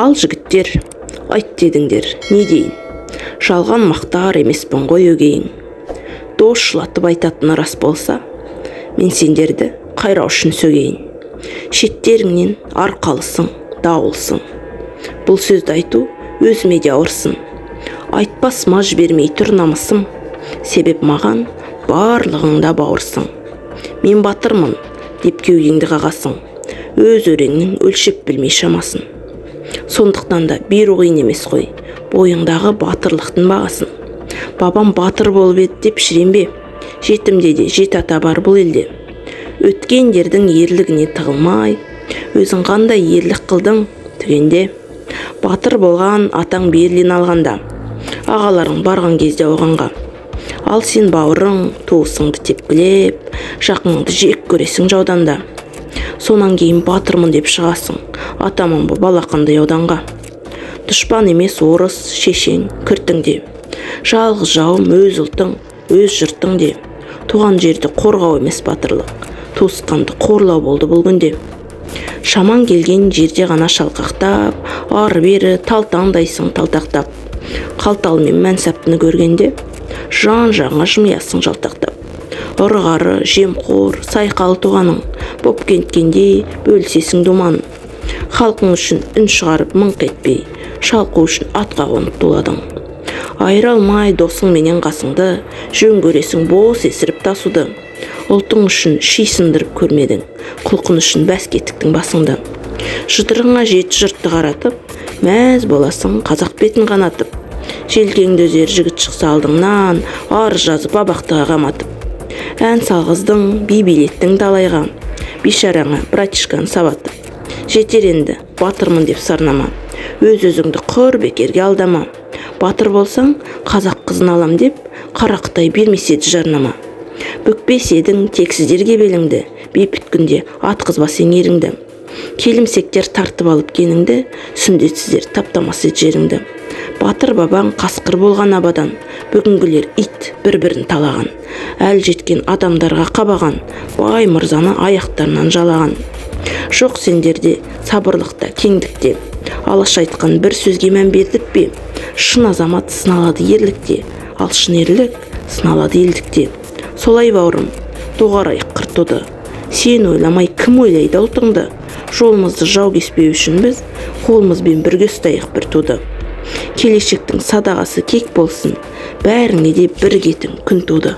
Ал жігіттер, айт дедіңдер, не дейін? Жалған мақтар емеспін ғой өгейін. Дос жылатып айтатыны рас болса, мен сендерді қайрау үшін сөгейін. Шеттеріңнен арқалысың, дауылсың. Бұл сөзді айту өзіме де ауырсын. Айтпас маж бермей тұр намысым, себеп маған барлығыңда бауырсың. Мен батырмын деп кеудеңді қағасың, өз өреңнің өлшеп білмей шамасын. Сондықтан да беру қиын емес қой, бойыңдағы батырлықтың бағасын. Бабам батыр болып еді деп шіренбе, жетімде де жет ата бар бұл елде. Өткендердің ерлігіне тығылмай, өзің қандай ерлік қылдың түгенде. Батыр болған атаң Берлин алғанда, ағаларың барған кезде оғанға. Ал сен бауырың туысыңды тепкілеп, жақыныңды жек көресің жауданда. Сонан кейін батырмын деп шығасың, атамын бұл балақынды ауданға. Дұшпан емес орыс, шешең, күртіңде. Жалғыз жауым өз ұлтың, өз жұртың де. Туған жерді қорғау емес батырлық, туысқанды қорлау болды бұл күнде. Шаман келген жерде ғана шалқақтап, ары-бері талтаңдайсың талтақтап. Қалтал мен мәнсаптыны көргенде, жан-жағыңа жымиясың жалтақтап. Ұрғары, жемқор, сайқал туғаның, боп кеткенде бөлсесің думан. Халқың үшін үн шығарып мыңқ етпей, шалқу үшін атқа қонып туладың. Айыра алмай досың менен қасыңды, жөн көресің бос есіріп тасуды. Ұлтың үшін ши сындырып көрмедің, құлқын үшін бәске тіктің басыңды. Жыдырыңа жеті жұртты қаратып, мәз боласың қазақ бетін қанатып. Желкеңді өзер жігіт шықса алдыңнан, арыз жазып абақтыға қаматып. Ән салғыздың, би билеттің талайға, бишараңа братишканы сабатып. Жетер енді, батырмын деп сарнама, өз-өзіңді құр бекерге алдама. Батыр болсаң, қазақ қызын алам деп, қарақтай бермеседі жарнама. Бүкпес едің тексіздерге беліңді, бейбіт күнде атқызбас еріңді. Келімсектер тартып алып кеніңді, сүндетсіздер таптамас ет жеріңді. Батыр бабаң қасқыр болған абадан, бүгінгілер ит бір-бірін талаған. Әл жеткен адамдарға қабаған, бай мырзаны аяқтарынан жалаған. Жоқ сендерде сабырлықта, кеңдікте, алаш айтқан бір сөзге мән бердік пе? Шын азамат сыналады ерлікте, ал шын ерлік сыналады елдікте. Солай бауырым, доғарай қыртуды, сен ойламай кім ойлайды ұлтыңды? Жолымызды жау кеспеу үшін біз қолымызбен бірге ұстайық бір туды. Келешектің садағасы кек болсын, бәріңе де бір кетің күн туды.